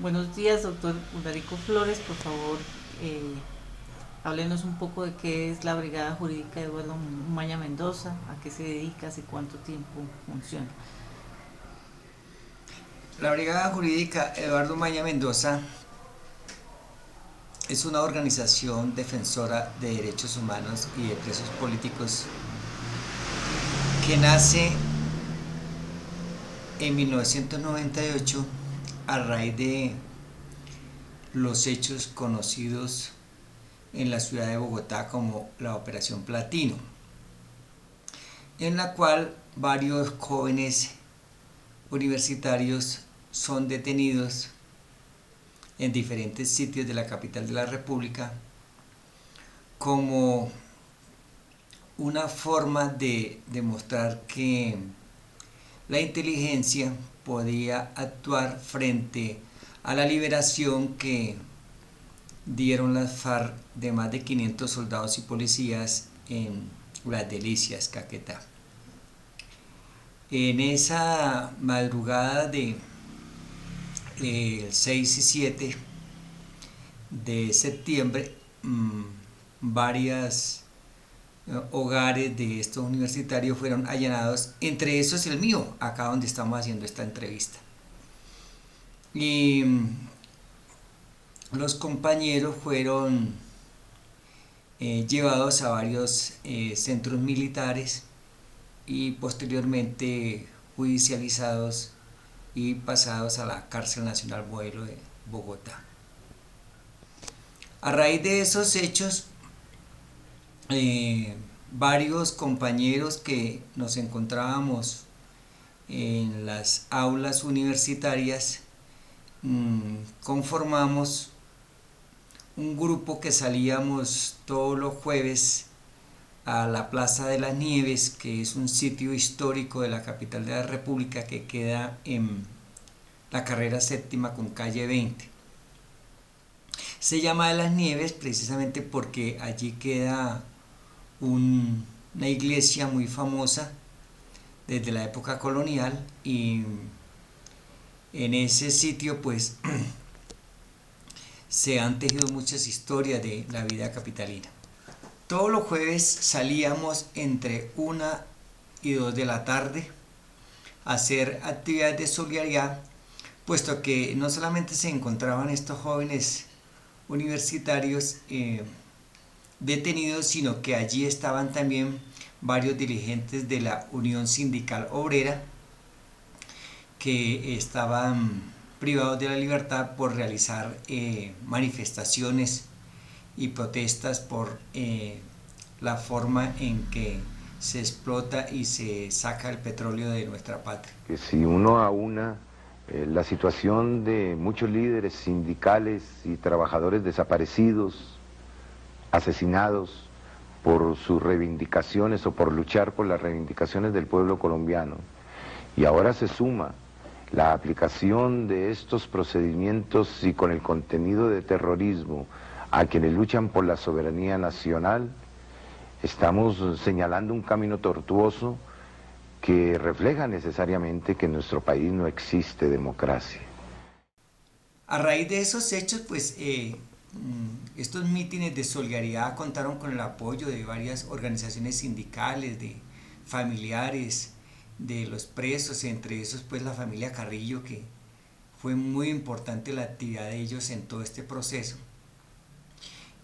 Buenos días, doctor Ularico Flores. Por favor, eh, háblenos un poco de qué es la Brigada Jurídica de Eduardo Maña Mendoza, a qué se dedica, hace cuánto tiempo funciona. La Brigada Jurídica Eduardo Maña Mendoza es una organización defensora de derechos humanos y de presos políticos que nace en 1998 a raíz de los hechos conocidos en la ciudad de Bogotá como la Operación Platino, en la cual varios jóvenes universitarios son detenidos en diferentes sitios de la capital de la República como una forma de demostrar que la inteligencia podía actuar frente a la liberación que dieron las FARC de más de 500 soldados y policías en Las Delicias, Caquetá. En esa madrugada de el 6 y 7 de septiembre, varias hogares de estos universitarios fueron allanados, entre esos el mío, acá donde estamos haciendo esta entrevista. Y los compañeros fueron llevados a varios centros militares y posteriormente judicializados y pasados a la Cárcel Nacional Modelo de Bogotá. A raíz de esos hechos, varios compañeros que nos encontrábamos en las aulas universitarias conformamos un grupo que salíamos todos los jueves a la Plaza de las Nieves, que es un sitio histórico de la capital de la República que queda en la carrera séptima con calle 20. Se llama de las Nieves precisamente porque allí queda una iglesia muy famosa desde la época colonial, y en ese sitio pues se han tejido muchas historias de la vida capitalina. Todos los jueves salíamos entre 1 y 2 de la tarde a hacer actividades de solidaridad, puesto que no solamente se encontraban estos jóvenes universitarios detenidos, sino que allí estaban también varios dirigentes de la Unión Sindical Obrera que estaban privados de la libertad por realizar manifestaciones y protestas por la forma en que se explota y se saca el petróleo de nuestra patria. Que si uno aúna la situación de muchos líderes sindicales y trabajadores desaparecidos, asesinados por sus reivindicaciones o por luchar por las reivindicaciones del pueblo colombiano, y ahora se suma la aplicación de estos procedimientos y con el contenido de terrorismo a quienes luchan por la soberanía nacional, estamos señalando un camino tortuoso que refleja necesariamente que en nuestro país no existe democracia. A raíz de esos hechos, pues estos mítines de solidaridad contaron con el apoyo de varias organizaciones sindicales, de familiares de los presos, entre esos pues la familia Carrillo, que fue muy importante la actividad de ellos en todo este proceso.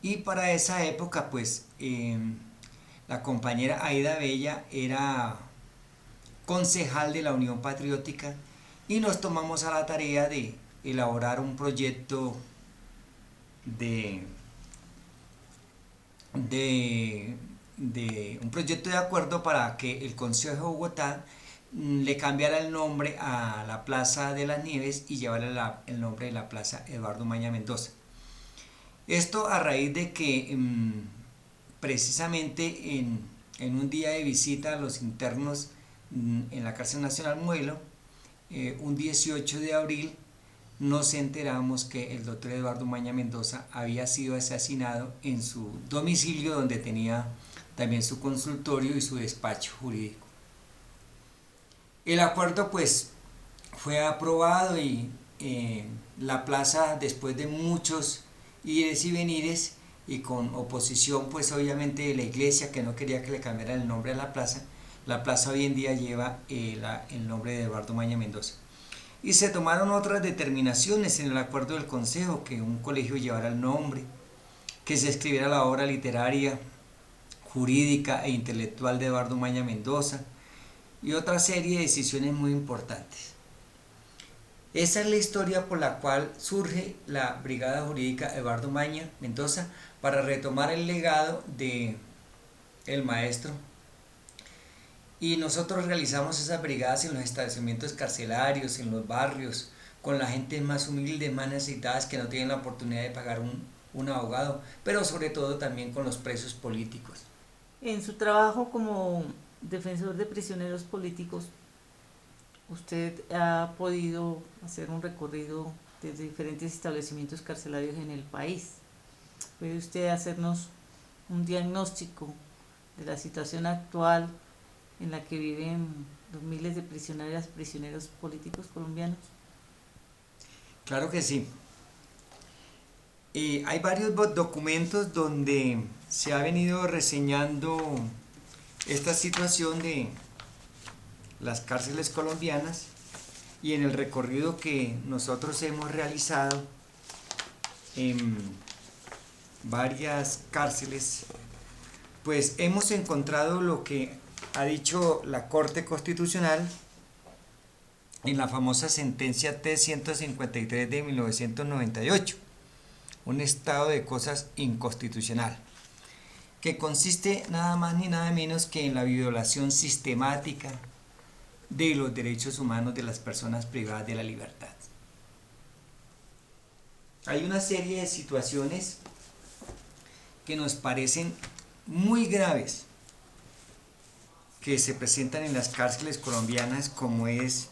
Y para esa época pues la compañera Aida Bella era concejal de la Unión Patriótica y nos tomamos a la tarea de elaborar un proyecto de, un proyecto de acuerdo para que el Consejo de Bogotá le cambiara el nombre a la Plaza de las Nieves y llevara el nombre de la Plaza Eduardo Maña Mendoza. Esto a raíz de que precisamente en un día de visita a los internos en la Cárcel Nacional Modelo, un 18 de abril, nos enteramos que el doctor Eduardo Maña Mendoza había sido asesinado en su domicilio, donde tenía también su consultorio y su despacho jurídico. El acuerdo pues fue aprobado y la plaza, después de muchos ires y venires y con oposición pues obviamente de la iglesia, que no quería que le cambiaran el nombre a la plaza hoy en día lleva el nombre de Eduardo Maña Mendoza. Y se tomaron otras determinaciones en el acuerdo del consejo, que un colegio llevara el nombre, que se escribiera la obra literaria, jurídica e intelectual de Eduardo Maña Mendoza, y otra serie de decisiones muy importantes. Esa es la historia por la cual surge la Brigada Jurídica Eduardo Maña Mendoza, para retomar el legado de el maestro. Y nosotros realizamos esas brigadas en los establecimientos carcelarios, en los barrios, con la gente más humilde, más necesitadas, que no tienen la oportunidad de pagar un abogado, pero sobre todo también con los presos políticos. En su trabajo como defensor de prisioneros políticos, usted ha podido hacer un recorrido desde diferentes establecimientos carcelarios en el país. ¿Puede usted hacernos un diagnóstico de la situación actual en la que viven los miles de prisioneras y prisioneros políticos colombianos? Claro que sí. Hay varios documentos donde se ha venido reseñando esta situación de las cárceles colombianas, y en el recorrido que nosotros hemos realizado en varias cárceles, pues hemos encontrado lo que ha dicho la Corte Constitucional en la famosa sentencia T-153 de 1998, un estado de cosas inconstitucional, que consiste nada más ni nada menos que en la violación sistemática de los derechos humanos de las personas privadas de la libertad. Hay una serie de situaciones que nos parecen muy graves que se presentan en las cárceles colombianas, como es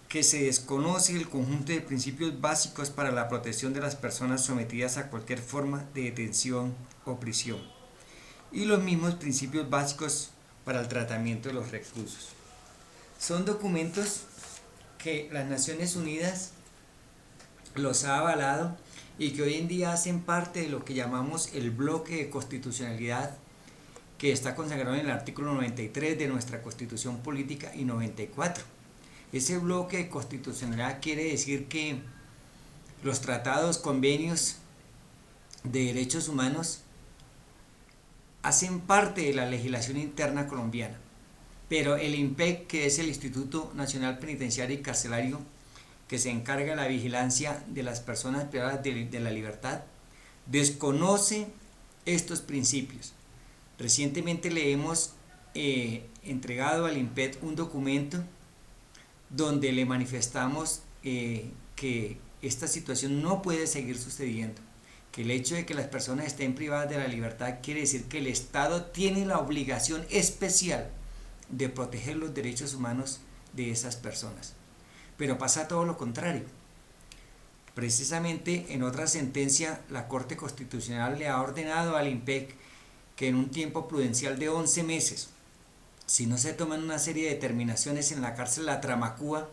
que se desconoce el conjunto de principios básicos para la protección de las personas sometidas a cualquier forma de detención o prisión, y los mismos principios básicos para el tratamiento de los reclusos. Son documentos que las Naciones Unidas los ha avalado y que hoy en día hacen parte de lo que llamamos el bloque de constitucionalidad, que está consagrado en el artículo 93 de nuestra Constitución Política y 94. Ese bloque de constitucionalidad quiere decir que los tratados, convenios de derechos humanos hacen parte de la legislación interna colombiana, pero el INPEC, que es el Instituto Nacional Penitenciario y Carcelario, que se encarga de la vigilancia de las personas privadas de la libertad, desconoce estos principios. Recientemente le hemos entregado al INPEC un documento donde le manifestamos que esta situación no puede seguir sucediendo, que el hecho de que las personas estén privadas de la libertad quiere decir que el Estado tiene la obligación especial de proteger los derechos humanos de esas personas. Pero pasa todo lo contrario. Precisamente en otra sentencia, la Corte Constitucional le ha ordenado al INPEC que en un tiempo prudencial de 11 meses, si no se toman una serie de determinaciones en la cárcel La Tramacúa,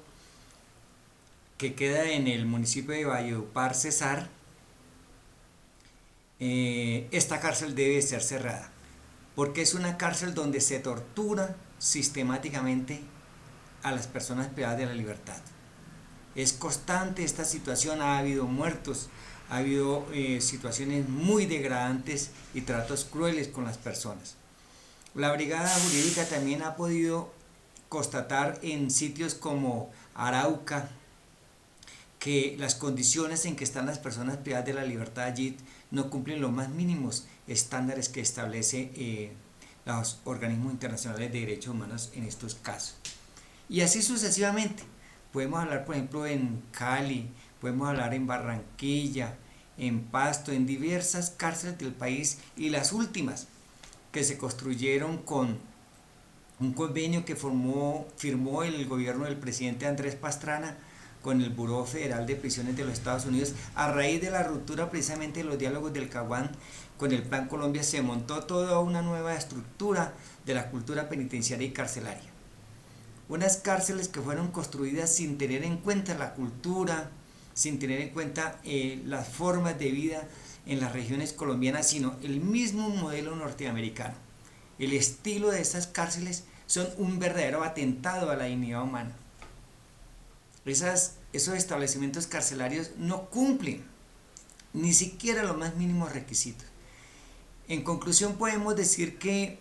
que queda en el municipio de Valledupar, Cesar, esta cárcel debe ser cerrada, porque es una cárcel donde se tortura sistemáticamente a las personas privadas de la libertad. Es constante esta situación, ha habido muertos, ha habido situaciones muy degradantes y tratos crueles con las personas. La Brigada Jurídica también ha podido constatar en sitios como Arauca que las condiciones en que están las personas privadas de la libertad allí no cumplen los más mínimos estándares que establece los organismos internacionales de derechos humanos en estos casos. Y así sucesivamente. Podemos hablar, por ejemplo, en Cali, podemos hablar en Barranquilla, en Pasto, en diversas cárceles del país, y las últimas que se construyeron con un convenio que firmó el gobierno del presidente Andrés Pastrana con el Buró Federal de Prisiones de los Estados Unidos. A raíz de la ruptura precisamente de los diálogos del Caguán con el Plan Colombia, se montó toda una nueva estructura de la cultura penitenciaria y carcelaria. unas cárceles que fueron construidas sin tener en cuenta la cultura, sin tener en cuenta las formas de vida en las regiones colombianas, sino el mismo modelo norteamericano. El estilo de estas son un verdadero atentado a la dignidad humana. Esos establecimientos carcelarios no cumplen ni siquiera los más mínimos requisitos. En conclusión, podemos decir que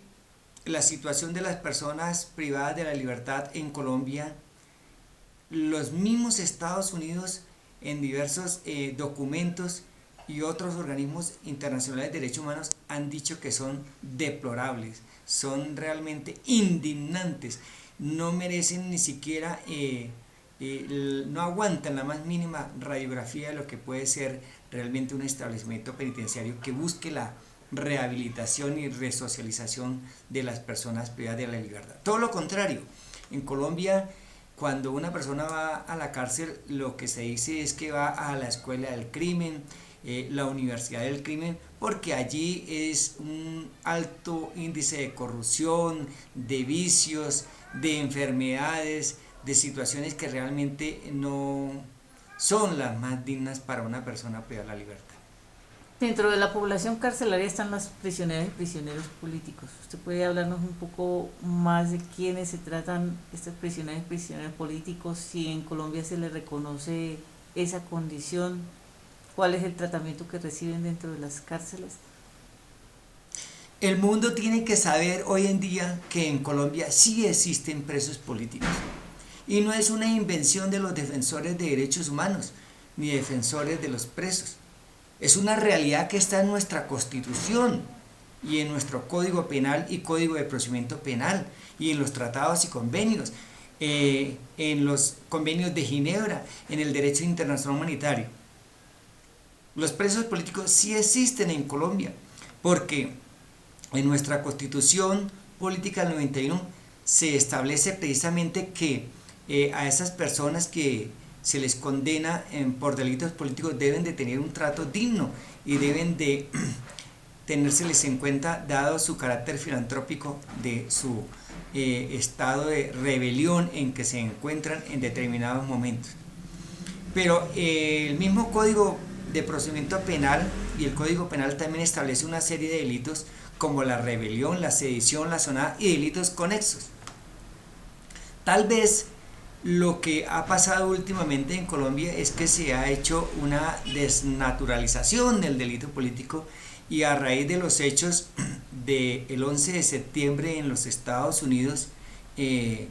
la situación de las personas privadas de la libertad en Colombia, los mismos Estados Unidos en diversos documentos y otros organismos internacionales de derechos humanos han dicho que son deplorables, son realmente indignantes, no merecen ni siquiera, no aguantan la más mínima radiografía de lo que puede ser realmente un establecimiento penitenciario que busque la rehabilitación y resocialización de las personas privadas de la libertad. Todo lo contrario, en Colombia, cuando una persona va a la cárcel, lo que se dice es que va a la escuela del crimen, la universidad del crimen, porque allí es un alto índice de corrupción, de vicios, de enfermedades, de situaciones que realmente no son las más dignas para una persona privada de la libertad. Dentro de la población carcelaria están las prisioneras y prisioneros políticos. ¿Usted puede hablarnos un poco más de quiénes se tratan estas prisioneras y prisioneros políticos? Si en Colombia se les reconoce esa condición, ¿cuál es el tratamiento que reciben dentro de las cárceles? El mundo tiene que saber hoy en día que en Colombia sí existen presos políticos. Y no es una invención de los defensores de derechos humanos, ni defensores de los presos. Es una realidad que está en nuestra Constitución y en nuestro Código Penal y Código de Procedimiento Penal y en los tratados y convenios, en los convenios de Ginebra, en el derecho internacional humanitario. Los presos políticos sí existen en Colombia porque en nuestra Constitución Política del 91 se establece precisamente que a esas personas que se les condena por delitos políticos deben de tener un trato digno y deben de tenérseles en cuenta dado su carácter filantrópico de su estado de rebelión en que se encuentran en determinados momentos. Pero el mismo Código de Procedimiento Penal y el Código Penal también establece una serie de delitos como la rebelión, la sedición, la sonada y delitos conexos. Tal vez lo que ha pasado últimamente en Colombia es que se ha hecho una desnaturalización del delito político y a raíz de los hechos del 11 de septiembre en los Estados Unidos y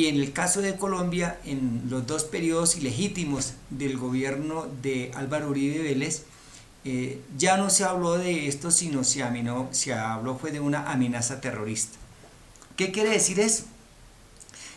en el caso de Colombia, en los dos periodos ilegítimos del gobierno de Álvaro Uribe Vélez, ya no se habló de esto, sino se habló fue de una amenaza terrorista. ¿Qué quiere decir eso?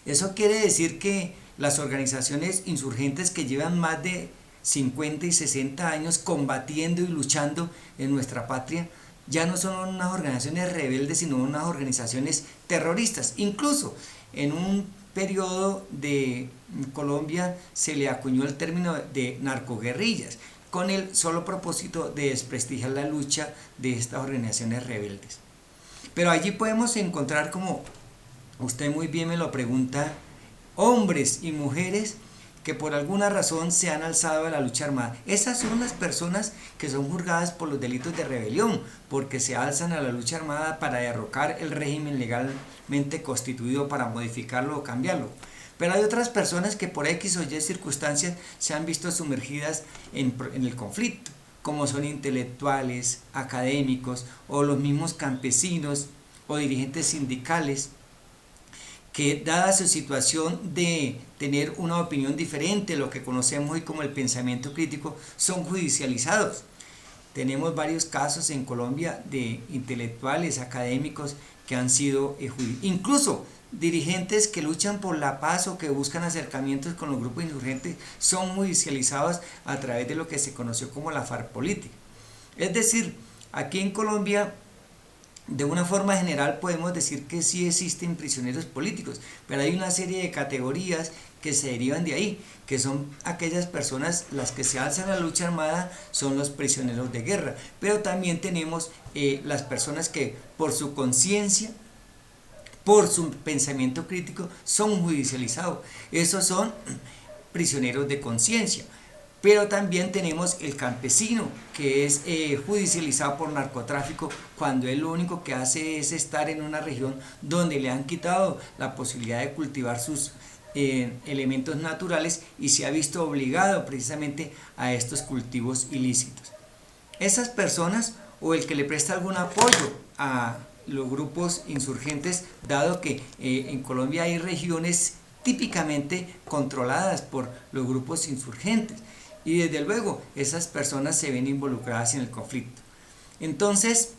Eso quiere decir que las organizaciones insurgentes que llevan más de 50 y 60 años combatiendo y luchando en nuestra patria, ya no son unas organizaciones rebeldes, sino unas organizaciones terroristas. Incluso en un periodo de Colombia se le acuñó el término de narcoguerrillas, con el solo propósito de desprestigiar la lucha de estas organizaciones rebeldes. Pero allí podemos encontrar, como usted muy bien me lo pregunta, hombres y mujeres que por alguna razón se han alzado a la lucha armada. Esas son las personas que son juzgadas por los delitos de rebelión, porque se alzan a la lucha armada para derrocar el régimen legalmente constituido, para modificarlo o cambiarlo. Pero hay otras personas que por X o Y circunstancias se han visto sumergidas en el conflicto, como son intelectuales, académicos o los mismos campesinos o dirigentes sindicales, que dada su situación de tener una opinión diferente, lo que conocemos hoy como el pensamiento crítico, son judicializados. Tenemos varios casos en Colombia de intelectuales, académicos que han sido incluso dirigentes que luchan por la paz o que buscan acercamientos con los grupos insurgentes, son judicializados a través de lo que se conoció como la FARC política. Es decir, aquí en Colombia, de una forma general podemos decir que sí existen prisioneros políticos, pero hay una serie de categorías que se derivan de ahí, que son aquellas personas, las que se alzan a la lucha armada son los prisioneros de guerra, pero también tenemos las personas que por su conciencia, por su pensamiento crítico son judicializados. Esos son prisioneros de conciencia. Pero también tenemos el campesino, que es judicializado por narcotráfico cuando él lo único que hace es estar en una región donde le han quitado la posibilidad de cultivar sus elementos naturales y se ha visto obligado precisamente a estos cultivos ilícitos. Esas personas o el que le presta algún apoyo a los grupos insurgentes, dado que en Colombia hay regiones típicamente controladas por los grupos insurgentes y desde luego esas personas se ven involucradas en el conflicto. Entonces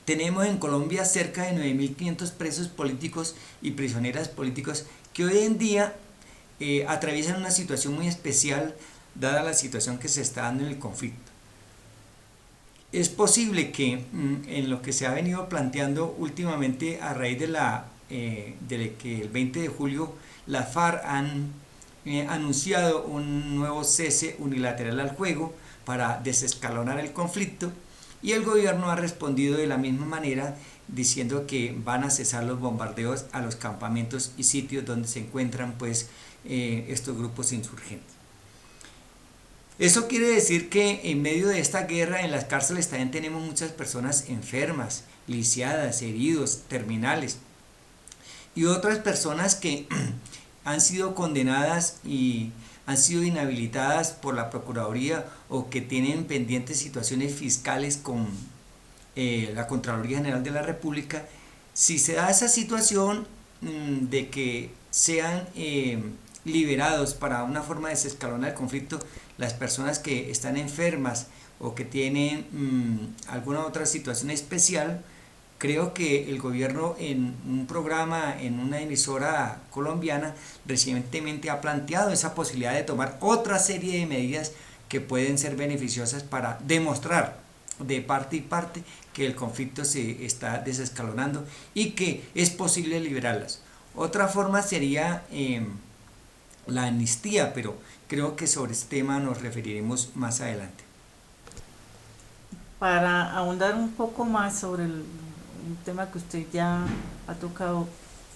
tenemos en Colombia cerca de 9.500 presos políticos y prisioneras políticos que hoy en día atraviesan una situación muy especial dada la situación que se está dando en el conflicto. Es posible que en lo que se ha venido planteando últimamente a raíz de que el 20 de julio las FARC han anunciado un nuevo cese unilateral al fuego para desescalonar el conflicto y el gobierno ha respondido de la misma manera diciendo que van a cesar los bombardeos a los campamentos y sitios donde se encuentran pues estos grupos insurgentes. Eso quiere decir que en medio de esta guerra en las cárceles también tenemos muchas personas enfermas, lisiadas, heridos, terminales y otras personas que han sido condenadas y han sido inhabilitadas por la Procuraduría o que tienen pendientes situaciones fiscales con la Contraloría General de la República. Si se da esa situación de que sean liberados para una forma de desescalonar el conflicto, las personas que están enfermas o que tienen alguna otra situación especial, creo que el gobierno en un programa, en una emisora colombiana, recientemente ha planteado esa posibilidad de tomar otra serie de medidas que pueden ser beneficiosas para demostrar de parte y parte que el conflicto se está desescalonando y que es posible liberarlas. Otra forma sería la amnistía, pero creo que sobre este tema nos referiremos más adelante. Para ahondar un poco más sobre un tema que usted ya ha tocado,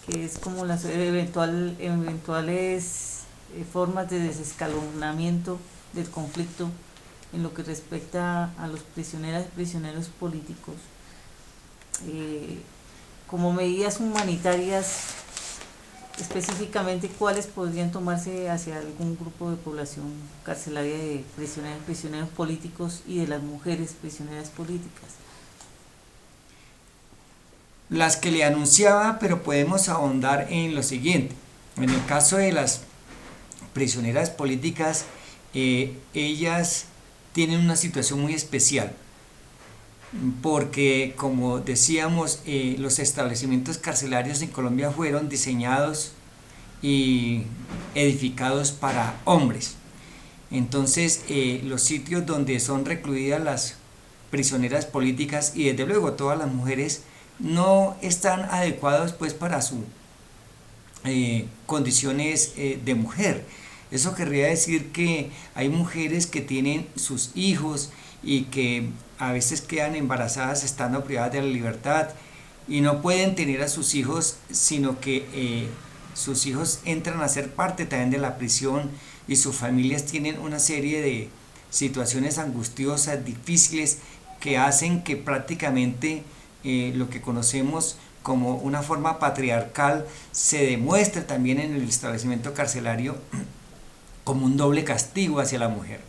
que es como las eventuales formas de desescalonamiento del conflicto en lo que respecta a los prisioneras y prisioneros políticos, como medidas humanitarias, específicamente cuáles podrían tomarse hacia algún grupo de población carcelaria de prisioneras y prisioneros políticos y de las mujeres prisioneras políticas. Las que le anunciaba, pero podemos ahondar en lo siguiente. En el caso de las prisioneras políticas, ellas tienen una situación muy especial, porque como decíamos, los establecimientos carcelarios en Colombia fueron diseñados y edificados para hombres. Entonces, los sitios donde son recluidas las prisioneras políticas y desde luego todas las mujeres no están adecuados pues para sus condiciones de mujer. Eso querría decir que hay mujeres que tienen sus hijos y que a veces quedan embarazadas estando privadas de la libertad y no pueden tener a sus hijos, sino que sus hijos entran a ser parte también de la prisión y sus familias tienen una serie de situaciones angustiosas, difíciles, que hacen que prácticamente lo que conocemos como una forma patriarcal se demuestre también en el establecimiento carcelario como un doble castigo hacia la mujer.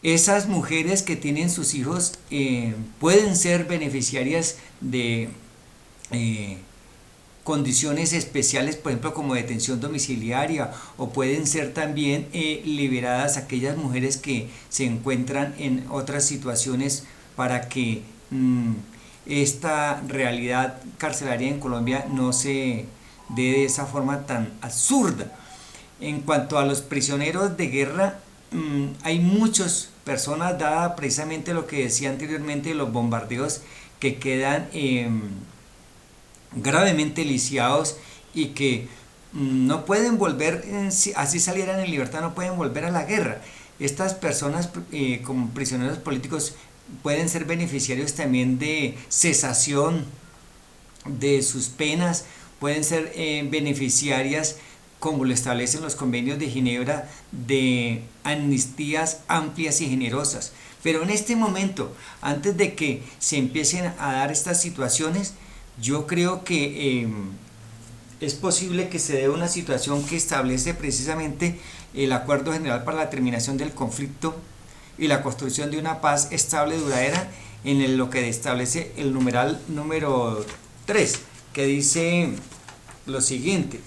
Esas mujeres que tienen sus hijos pueden ser beneficiarias de condiciones especiales, por ejemplo como detención domiciliaria, o pueden ser también liberadas aquellas mujeres que se encuentran en otras situaciones para que esta realidad carcelaria en Colombia no se dé de esa forma tan absurda. En cuanto a los prisioneros de guerra, hay muchas personas, dada precisamente lo que decía anteriormente, los bombardeos, que quedan gravemente lisiados y que no pueden volver, así salieran en libertad, no pueden volver a la guerra. Estas personas como prisioneros políticos pueden ser beneficiarios también de cesación de sus penas, pueden ser beneficiarias, como lo establecen los convenios de Ginebra, de amnistías amplias y generosas. Pero en este momento, antes de que se empiecen a dar estas situaciones, yo creo que es posible que se dé una situación que establece precisamente el Acuerdo General para la Terminación del Conflicto y la construcción de una paz estable y duradera, en lo que establece el numeral número 3, que dice lo siguiente: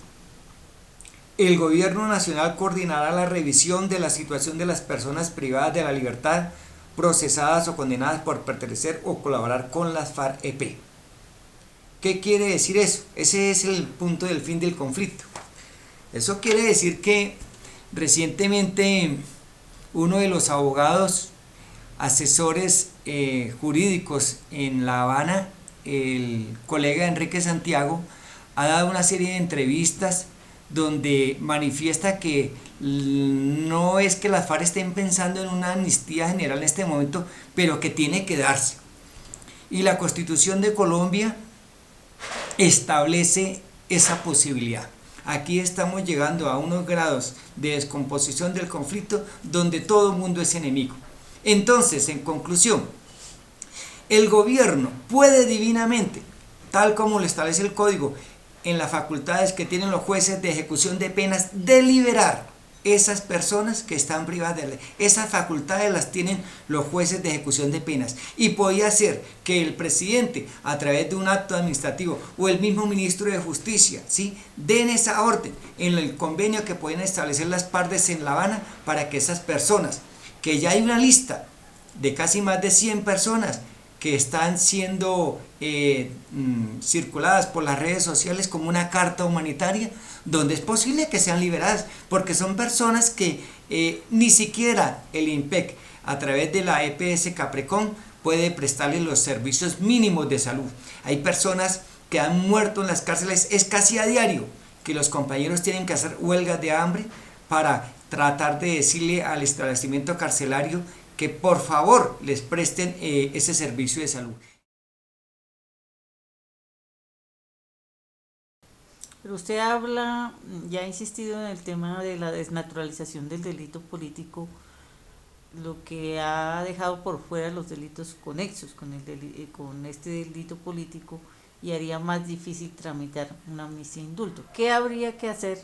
el gobierno nacional coordinará la revisión de la situación de las personas privadas de la libertad, procesadas o condenadas por pertenecer o colaborar con las FARC-EP. ¿Qué quiere decir eso? Ese es el punto del fin del conflicto. Eso quiere decir que recientemente uno de los abogados asesores jurídicos en La Habana, el colega Enrique Santiago, ha dado una serie de entrevistas donde manifiesta que no es que las FARC estén pensando en una amnistía general en este momento, pero que tiene que darse. Y la Constitución de Colombia establece esa posibilidad. Aquí estamos llegando a unos grados de descomposición del conflicto donde todo el mundo es enemigo. Entonces, en conclusión, el gobierno puede divinamente, tal como lo establece el código, en las facultades que tienen los jueces de ejecución de penas, deliberar esas personas que están privadas de ley. Esas facultades las tienen los jueces de ejecución de penas. Y podía ser que el presidente, a través de un acto administrativo, o el mismo ministro de Justicia, ¿sí?, den esa orden en el convenio que pueden establecer las partes en La Habana, para que esas personas, que ya hay una lista de casi más de 100 personas que están siendo circuladas por las redes sociales como una carta humanitaria, donde es posible que sean liberadas, porque son personas que ni siquiera el INPEC, a través de la EPS Caprecón, puede prestarles los servicios mínimos de salud. Hay personas que han muerto en las cárceles, es casi a diario que los compañeros tienen que hacer huelgas de hambre para tratar de decirle al establecimiento carcelario que por favor les presten ese servicio de salud. Pero usted habla, ya ha insistido en el tema de la desnaturalización del delito político, lo que ha dejado por fuera los delitos conexos con este delito político, y haría más difícil tramitar una amnistía e indulto. ¿Qué habría que hacer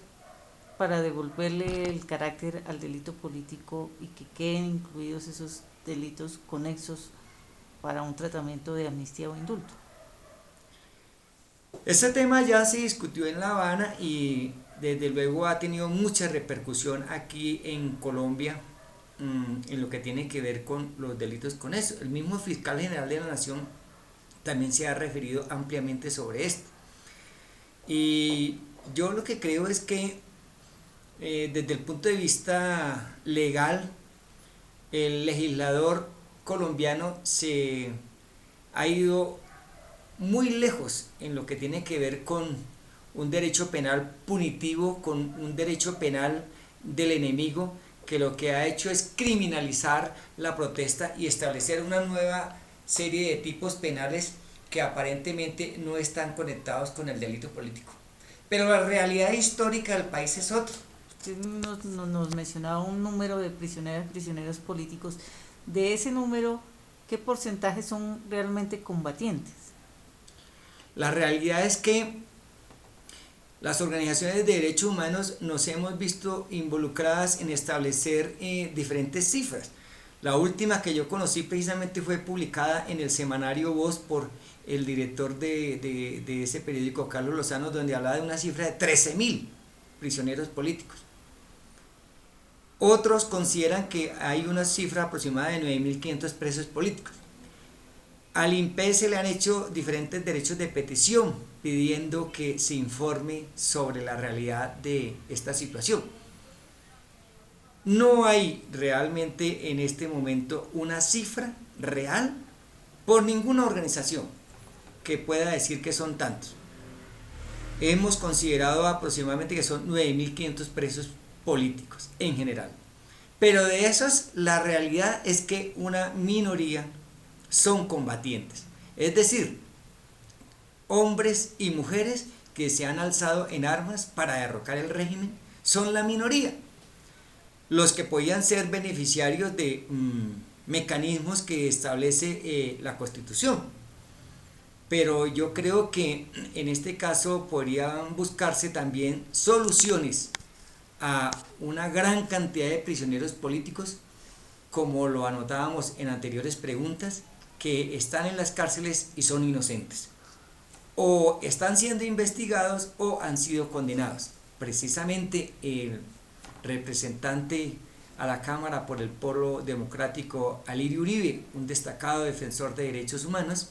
para devolverle el carácter al delito político y que queden incluidos esos delitos conexos para un tratamiento de amnistía o indulto? Este tema ya se discutió en La Habana y desde luego ha tenido mucha repercusión aquí en Colombia, en lo que tiene que ver con los delitos conexos. El mismo fiscal general de la Nación también se ha referido ampliamente sobre esto. Y yo lo que creo es que desde el punto de vista legal, el legislador colombiano se ha ido muy lejos en lo que tiene que ver con un derecho penal punitivo, con un derecho penal del enemigo, que lo que ha hecho es criminalizar la protesta y establecer una nueva serie de tipos penales que aparentemente no están conectados con el delito político. Pero la realidad histórica del país es otra. Usted nos mencionaba un número de prisioneras y prisioneros políticos. De ese número, ¿qué porcentaje son realmente combatientes? La realidad es que las organizaciones de derechos humanos nos hemos visto involucradas en establecer diferentes cifras. La última que yo conocí precisamente fue publicada en el semanario Voz por el director de ese periódico, Carlos Lozano, donde hablaba de una cifra de 13.000 prisioneros políticos. Otros consideran que hay una cifra aproximada de 9.500 presos políticos. Al INPE se le han hecho diferentes derechos de petición pidiendo que se informe sobre la realidad de esta situación. No hay realmente en este momento una cifra real por ninguna organización que pueda decir que son tantos. Hemos considerado aproximadamente que son 9.500 presos políticos en general. Pero de esos, la realidad es que una minoría son combatientes. Es decir, hombres y mujeres que se han alzado en armas para derrocar el régimen son la minoría. Los que podían ser beneficiarios de mecanismos que establece la Constitución. Pero yo creo que en este caso podrían buscarse también soluciones a una gran cantidad de prisioneros políticos, como lo anotábamos en anteriores preguntas, que están en las cárceles y son inocentes, o están siendo investigados o han sido condenados. Precisamente el representante a la Cámara por el Polo Democrático, Alirio Uribe, un destacado defensor de derechos humanos,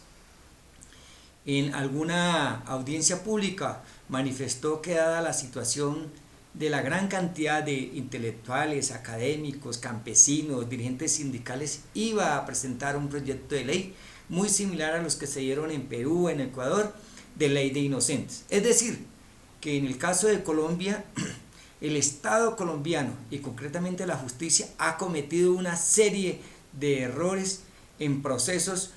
en alguna audiencia pública manifestó que dada la situación de la gran cantidad de intelectuales, académicos, campesinos, dirigentes sindicales, iba a presentar un proyecto de ley muy similar a los que se dieron en Perú, en Ecuador, de ley de inocentes. Es decir, que en el caso de Colombia, el Estado colombiano y concretamente la justicia ha cometido una serie de errores en procesos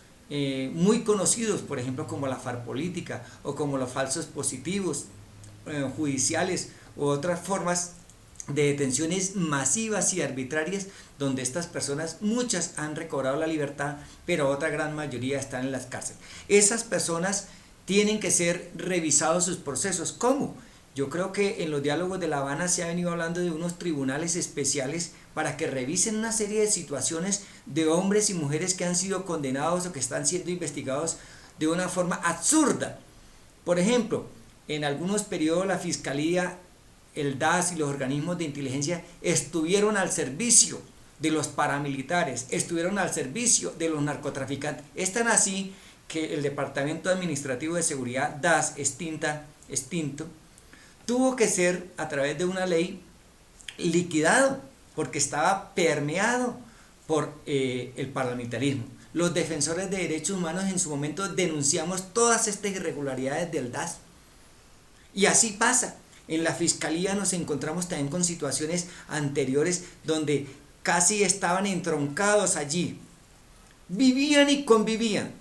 muy conocidos, por ejemplo como la farpolítica o como los falsos positivos judiciales u otras formas de detenciones masivas y arbitrarias, donde estas personas, muchas han recobrado la libertad, pero otra gran mayoría están en las cárceles. Esas personas tienen que ser revisados sus procesos. ¿Cómo? Yo creo que en los diálogos de La Habana se ha venido hablando de unos tribunales especiales para que revisen una serie de situaciones de hombres y mujeres que han sido condenados o que están siendo investigados de una forma absurda. Por ejemplo, en algunos periodos la Fiscalía, el DAS y los organismos de inteligencia estuvieron al servicio de los paramilitares, estuvieron al servicio de los narcotraficantes. Es tan así que el Departamento Administrativo de Seguridad, DAS, extinto, tuvo que ser, a través de una ley, liquidado, porque estaba permeado por el paramilitarismo. Los defensores de derechos humanos en su momento denunciamos todas estas irregularidades del DAS. Y así pasa. En la Fiscalía nos encontramos también con situaciones anteriores donde casi estaban entroncados allí. Vivían y convivían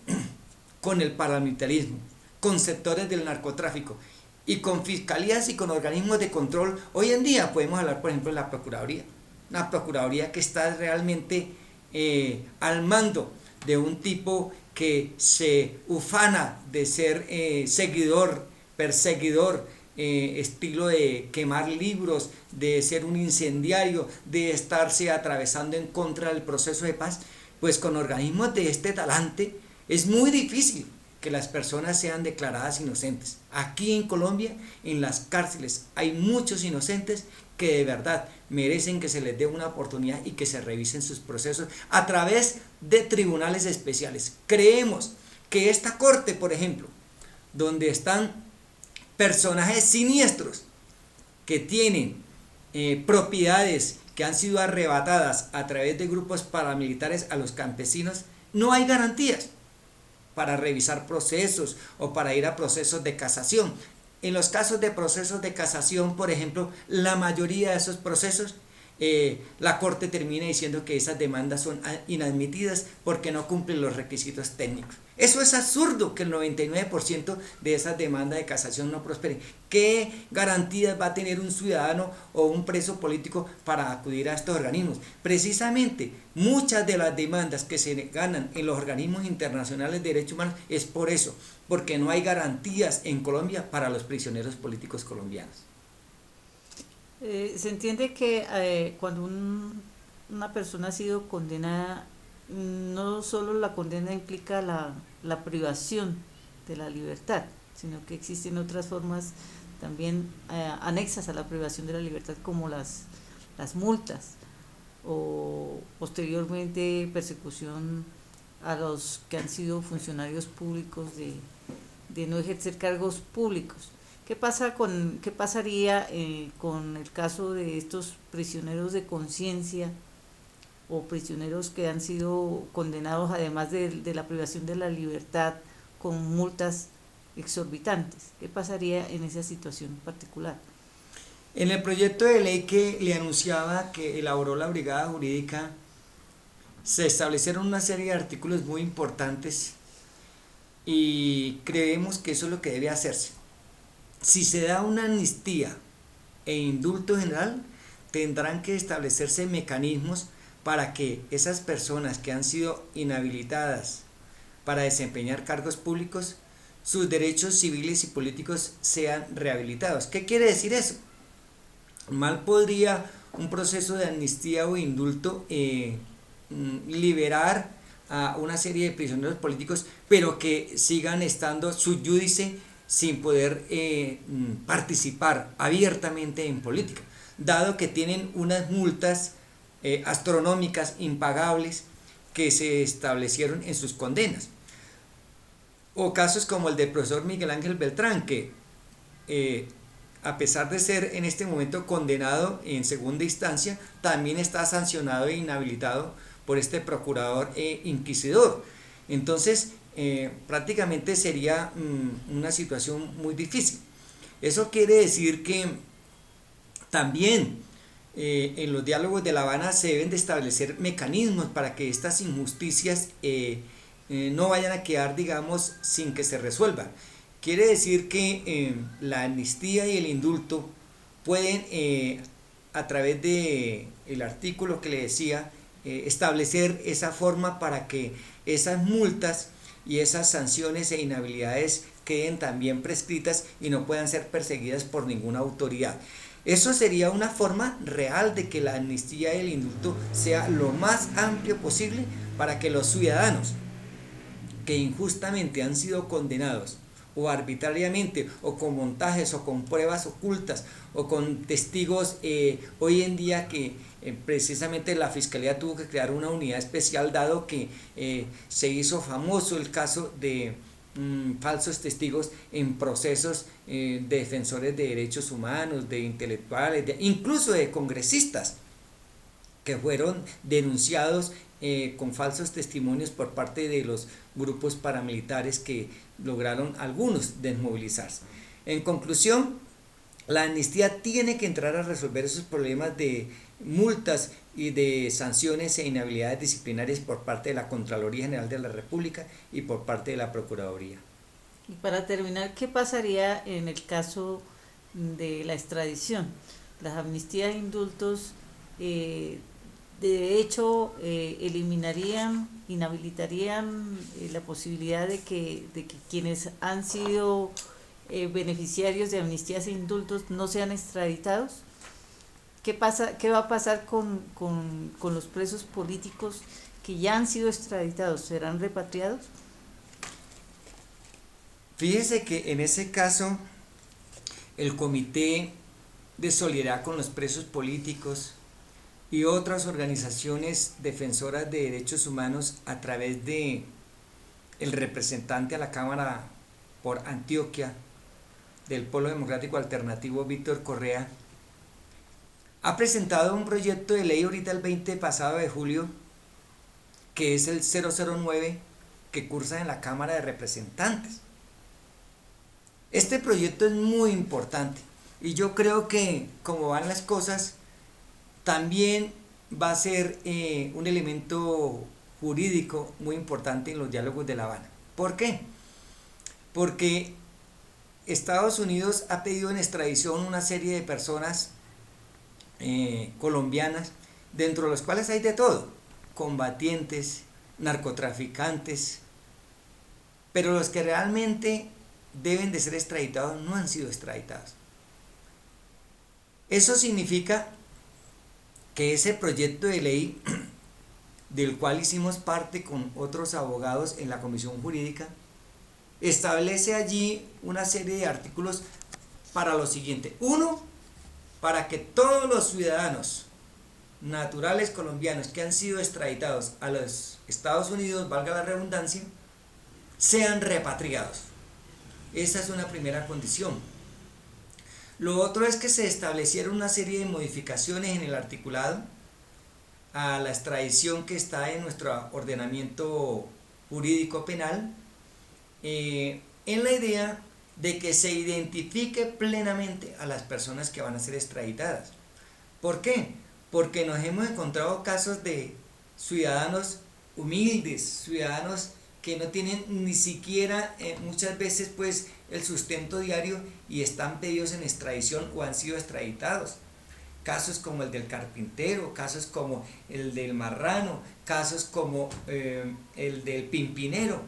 con el paramilitarismo, con sectores del narcotráfico y con fiscalías y con organismos de control. Hoy en día podemos hablar, por ejemplo, de la Procuraduría. Una Procuraduría que está realmente al mando de un tipo que se ufana de ser seguidor, perseguidor, estilo de quemar libros, de ser un incendiario, de estarse atravesando en contra del proceso de paz. Pues con organismos de este talante es muy difícil que las personas sean declaradas inocentes. Aquí en Colombia, en las cárceles, hay muchos inocentes que de verdad merecen que se les dé una oportunidad y que se revisen sus procesos a través de tribunales especiales. Creemos que esta corte, por ejemplo, donde están personajes siniestros que tienen propiedades que han sido arrebatadas a través de grupos paramilitares a los campesinos, no hay garantías para revisar procesos o para ir a procesos de casación. En los casos de procesos de casación, por ejemplo, la mayoría de esos procesos, la Corte termina diciendo que esas demandas son inadmitidas porque no cumplen los requisitos técnicos. Eso es absurdo, que el 99% de esas demandas de casación no prosperen. ¿Qué garantías va a tener un ciudadano o un preso político para acudir a estos organismos? Precisamente, muchas de las demandas que se ganan en los organismos internacionales de derechos humanos es por eso, porque no hay garantías en Colombia para los prisioneros políticos colombianos. Se entiende que cuando una persona ha sido condenada, no solo la condena implica la privación de la libertad, sino que existen otras formas también anexas a la privación de la libertad, como las multas o posteriormente persecución a los que han sido funcionarios públicos de no ejercer cargos públicos. ¿Qué pasaría con el caso de estos prisioneros de conciencia o prisioneros que han sido condenados, además de la privación de la libertad, con multas exorbitantes? ¿Qué pasaría en esa situación particular? En el proyecto de ley que le anunciaba que elaboró la Brigada Jurídica, se establecieron una serie de artículos muy importantes y creemos que eso es lo que debe hacerse. Si se da una amnistía e indulto general, tendrán que establecerse mecanismos para que esas personas que han sido inhabilitadas para desempeñar cargos públicos, sus derechos civiles y políticos sean rehabilitados. ¿Qué quiere decir eso? Mal podría un proceso de amnistía o indulto liberar a una serie de prisioneros políticos, pero que sigan estando sub iudice sin poder participar abiertamente en política, dado que tienen unas multas astronómicas impagables que se establecieron en sus condenas. O casos como el del profesor Miguel Ángel Beltrán, que a pesar de ser en este momento condenado en segunda instancia, también está sancionado e inhabilitado por este procurador inquisidor. Entonces, prácticamente sería una situación muy difícil. Eso quiere decir que también en los diálogos de La Habana se deben de establecer mecanismos para que estas injusticias no vayan a quedar, digamos, sin que se resuelvan. Quiere decir que la amnistía y el indulto pueden, a través del artículo que le decía, establecer esa forma para que esas multas y esas sanciones e inhabilidades queden también prescritas y no puedan ser perseguidas por ninguna autoridad. Eso sería una forma real de que la amnistía y el indulto sea lo más amplio posible para que los ciudadanos que injustamente han sido condenados o arbitrariamente o con montajes o con pruebas ocultas o con testigos hoy en día que precisamente la Fiscalía tuvo que crear una unidad especial dado que se hizo famoso el caso de falsos testigos en procesos de defensores de derechos humanos, de intelectuales, incluso de congresistas que fueron denunciados con falsos testimonios por parte de los grupos paramilitares que lograron algunos desmovilizarse. En conclusión, la amnistía tiene que entrar a resolver esos problemas de multas y de sanciones e inhabilidades disciplinarias por parte de la Contraloría General de la República y por parte de la Procuraduría. Y para terminar, ¿qué pasaría en el caso de la extradición? Las amnistías e indultos de hecho eliminarían, inhabilitarían la posibilidad de que quienes han sido beneficiarios de amnistías e indultos no sean extraditados. ¿Qué va a pasar con los presos políticos que ya han sido extraditados? ¿Serán repatriados? Fíjese que en ese caso el Comité de Solidaridad con los Presos Políticos y otras organizaciones defensoras de derechos humanos, a través de el representante a la Cámara por Antioquia del Polo Democrático Alternativo, Víctor Correa, ha presentado un proyecto de ley ahorita el 20 pasado de julio, que es el 009, que cursa en la Cámara de Representantes. Este proyecto es muy importante y yo creo que, como van las cosas, también va a ser un elemento jurídico muy importante en los diálogos de La Habana. ¿Por qué? Porque Estados Unidos ha pedido en extradición una serie de personas colombianas, dentro de los cuales hay de todo: combatientes, narcotraficantes, pero los que realmente deben de ser extraditados no han sido extraditados. Eso significa que ese proyecto de ley, del cual hicimos parte con otros abogados en la Comisión Jurídica, establece allí una serie de artículos para lo siguiente. Uno, para que todos los ciudadanos naturales colombianos que han sido extraditados a los Estados Unidos, valga la redundancia, sean repatriados. Esa es una primera condición. Lo otro es que se establecieron una serie de modificaciones en el articulado a la extradición que está en nuestro ordenamiento jurídico penal, en la idea de que se identifique plenamente a las personas que van a ser extraditadas. ¿Por qué? Porque nos hemos encontrado casos de ciudadanos humildes, ciudadanos que no tienen ni siquiera muchas veces pues el sustento diario y están pedidos en extradición o han sido extraditados. Casos como el del carpintero, casos como el del marrano, casos como el del pimpinero,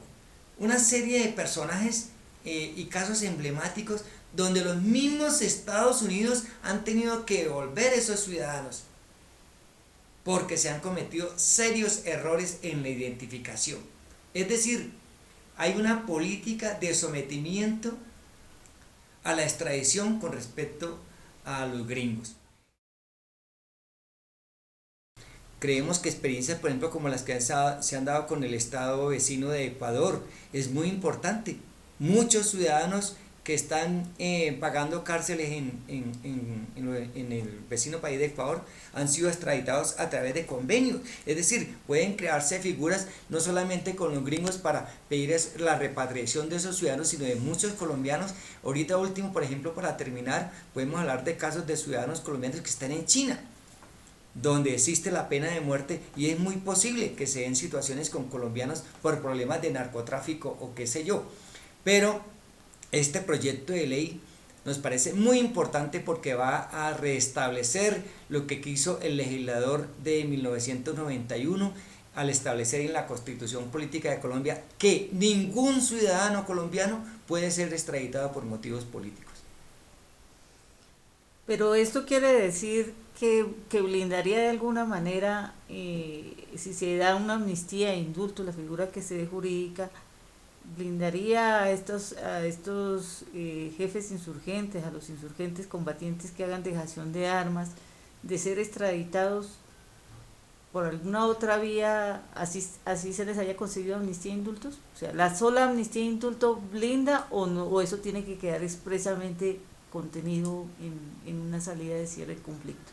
una serie de personajes y casos emblemáticos donde los mismos Estados Unidos han tenido que devolver esos ciudadanos porque se han cometido serios errores en la identificación. Es decir, hay una política de sometimiento a la extradición con respecto a los gringos. Creemos que experiencias, por ejemplo, como las que se han dado con el estado vecino de Ecuador, es muy importante. Muchos ciudadanos que están pagando cárceles en el vecino país de Ecuador han sido extraditados a través de convenios. Es decir, pueden crearse figuras no solamente con los gringos para pedir la repatriación de esos ciudadanos, sino de muchos colombianos. Ahorita último, por ejemplo, para terminar, podemos hablar de casos de ciudadanos colombianos que están en China, donde existe la pena de muerte y es muy posible que se den situaciones con colombianos por problemas de narcotráfico o qué sé yo. Pero este proyecto de ley nos parece muy importante porque va a restablecer lo que quiso el legislador de 1991 al establecer en la Constitución Política de Colombia que ningún ciudadano colombiano puede ser extraditado por motivos políticos. Pero esto quiere decir que blindaría de alguna manera, si se da una amnistía e indulto, la figura que se dé jurídica, blindaría a estos jefes insurgentes, a los insurgentes combatientes que hagan dejación de armas, de ser extraditados por alguna otra vía, así se les haya concedido amnistía e indultos. O sea, ¿la sola amnistía e indulto blinda o no, o eso tiene que quedar expresamente contenido en una salida de cierre del conflicto?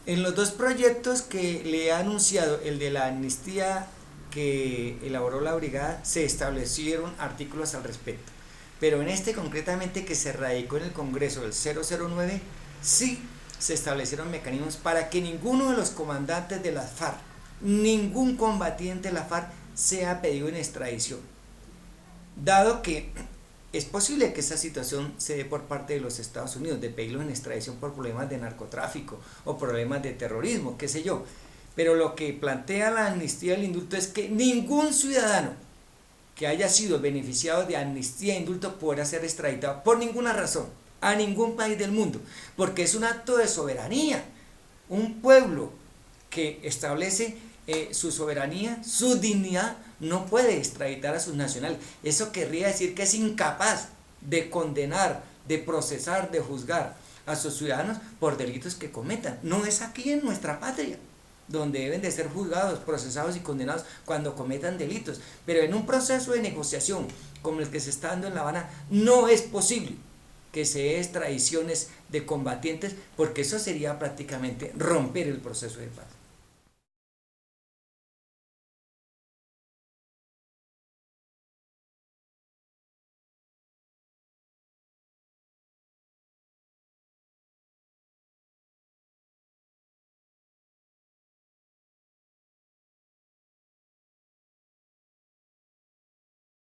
En los dos proyectos que le ha anunciado, el de la amnistía que elaboró la brigada, se establecieron artículos al respecto, pero en este concretamente que se radicó en el Congreso del 009, sí se establecieron mecanismos para que ninguno de los comandantes de las FARC, ningún combatiente de la FARC sea pedido en extradición, dado que es posible que esa situación se dé por parte de los Estados Unidos, de pedirlos en extradición por problemas de narcotráfico o problemas de terrorismo, qué sé yo. Pero lo que plantea la amnistía y el indulto es que ningún ciudadano que haya sido beneficiado de amnistía e indulto podrá ser extraditado por ninguna razón a ningún país del mundo, porque es un acto de soberanía. Un pueblo que establece su soberanía, su dignidad, no puede extraditar a sus nacionales. Eso querría decir que es incapaz de condenar, de procesar, de juzgar a sus ciudadanos por delitos que cometan. No es aquí en nuestra patria donde deben de ser juzgados, procesados y condenados cuando cometan delitos, pero en un proceso de negociación como el que se está dando en La Habana no es posible que se dé extradiciones de combatientes, porque eso sería prácticamente romper el proceso de paz.